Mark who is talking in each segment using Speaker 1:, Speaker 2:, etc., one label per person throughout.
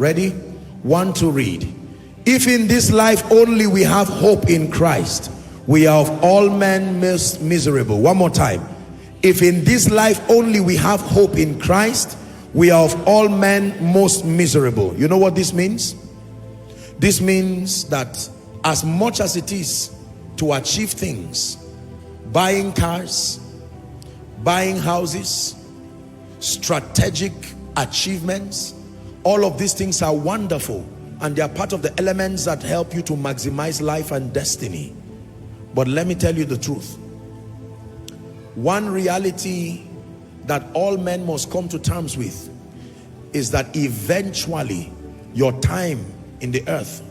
Speaker 1: Ready? 1, 2, read. If in this life only we have hope in Christ, we are of all men most miserable. One more time. If in this life only we have hope in Christ, we are of all men most miserable. You know what this means? This means that as much as it is to achieve things, buying cars, buying houses, strategic achievements, all of these things are wonderful and they are part of the elements that help you to maximize life and destiny. But let me tell you the truth. One reality that all men must come to terms with is that eventually your time in the earth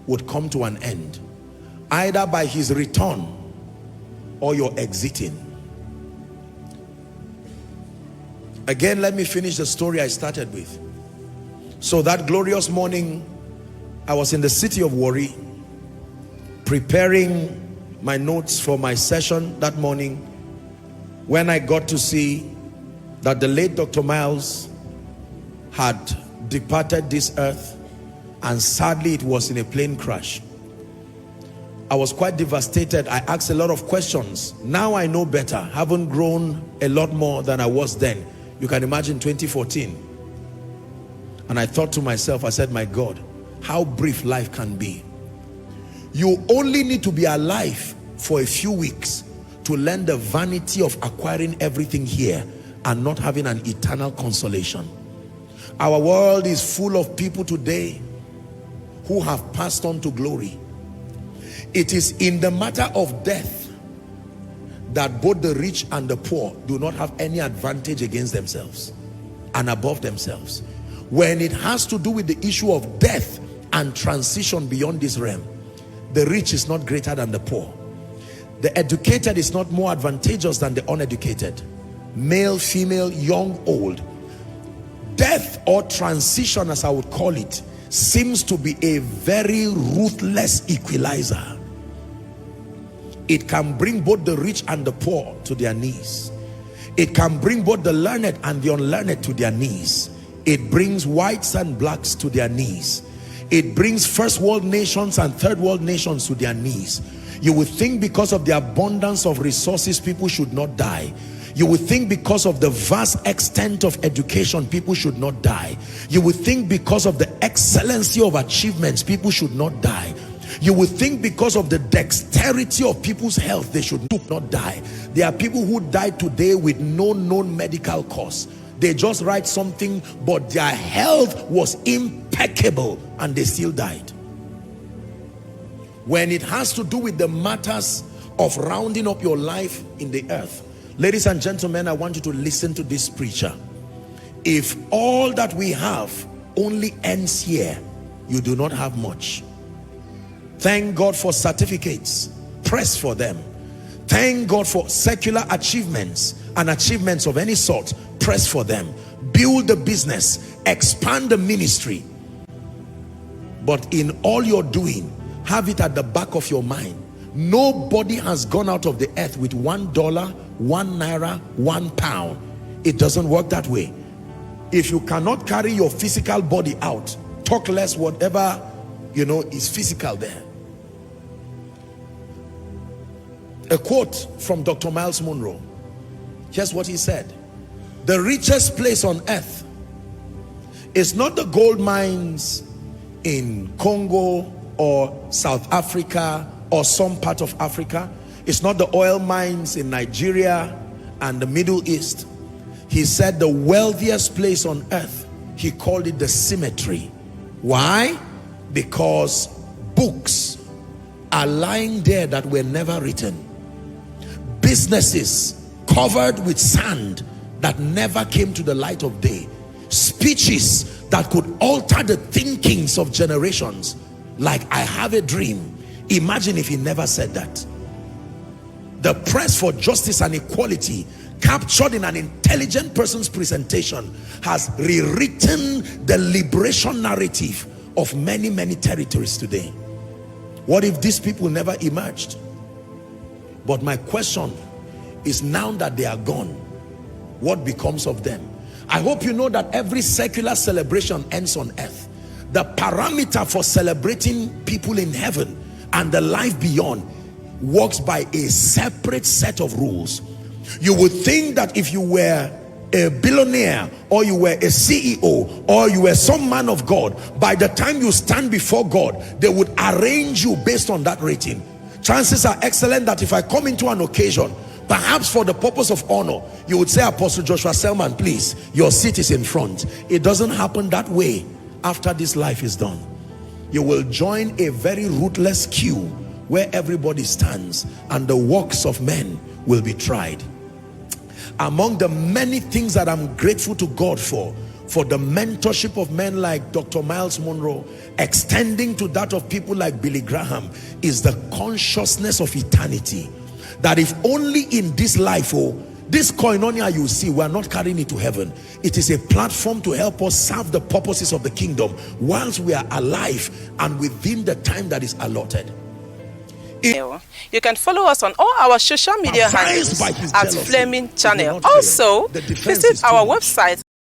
Speaker 1: would come to an end, either by his return or your exiting. Again, let me finish the story I started with. So that glorious morning, I was in the city of Warri, preparing my notes for my session that morning, when I got to see that the late Dr. Miles had departed this earth, and sadly it was in a plane crash. I was quite devastated. I asked a lot of questions. Now I know better, haven't grown a lot more than I was then. You can imagine 2014. And I thought to myself, I said, my God, how brief life can be. You only need to be alive for a few weeks to learn the vanity of acquiring everything here and not having an eternal consolation. Our world is full of people today who have passed on to glory. It is in the matter of death that both the rich and the poor do not have any advantage against themselves and above themselves. When it has to do with the issue of death and transition beyond this realm, the rich is not greater than the poor. The educated is not more advantageous than the uneducated. Male, female, young, old. Death or transition, as I would call it, seems to be a very ruthless equalizer. It can bring both the rich and the poor to their knees. It can bring both the learned and the unlearned to their knees. It brings whites and blacks to their knees. It brings first world nations and third world nations to their knees. You would think because of the abundance of resources, people should not die. You would think because of the vast extent of education, people should not die. You would think because of the excellency of achievements, people should not die. You would think because of the dexterity of people's health, they should not die. There are people who died today with no known medical cause. They just write something, but their health was impeccable and they still died. When it has to do with the matters of rounding up your life in the earth, ladies and gentlemen, I want you to listen to this preacher. If all that we have only ends here, you do not have much. Thank God for certificates. Press for them. Thank God for secular achievements and achievements of any sort. Press for them. Build the business. Expand the ministry. But in all you're doing, have it at the back of your mind. Nobody has gone out of the earth with $1, 1 naira, 1 pound. It doesn't work that way. If you cannot carry your physical body out, talk less whatever is physical there. A quote from Dr. Miles Monroe. Here's what he said. The richest place on earth is not the gold mines in Congo or South Africa or some part of Africa. It's not the oil mines in Nigeria and the Middle East. He said the wealthiest place on earth, he called it the cemetery. Why? Because books are lying there that were never written. Businesses covered with sand that never came to the light of day. Speeches that could alter the thinkings of generations, like I have a dream. Imagine if he never said that. The press for justice and equality, captured in an intelligent person's presentation, has rewritten the liberation narrative of many, many territories today. What if these people never emerged? But my question is, now that they are gone, what becomes of them? I hope you know that every secular celebration ends on earth. the parameter for celebrating people in heaven and the life beyond works by a separate set of rules. You would think that if you were a billionaire, or you were a CEO, or you were some man of God, by the time you stand before God, they would arrange you based on that rating. Chances are excellent that if I come into an occasion, perhaps for the purpose of honor, you would say, Apostle Joshua Selman, please, your seat is in front. It doesn't happen that way. After this life is done, you will join a very ruthless queue where everybody stands and the works of men will be tried. Among the many things that I'm grateful to God for the mentorship of men like Dr. Miles Monroe, extending to that of people like Billy Graham, is the consciousness of eternity. That if only in this life, this koinonia you see, we are not carrying it to heaven. It is a platform to help us serve the purposes of the kingdom whilst we are alive and within the time that is allotted.
Speaker 2: You can follow us on all our social media handles at Flaming Channel. Also, visit our website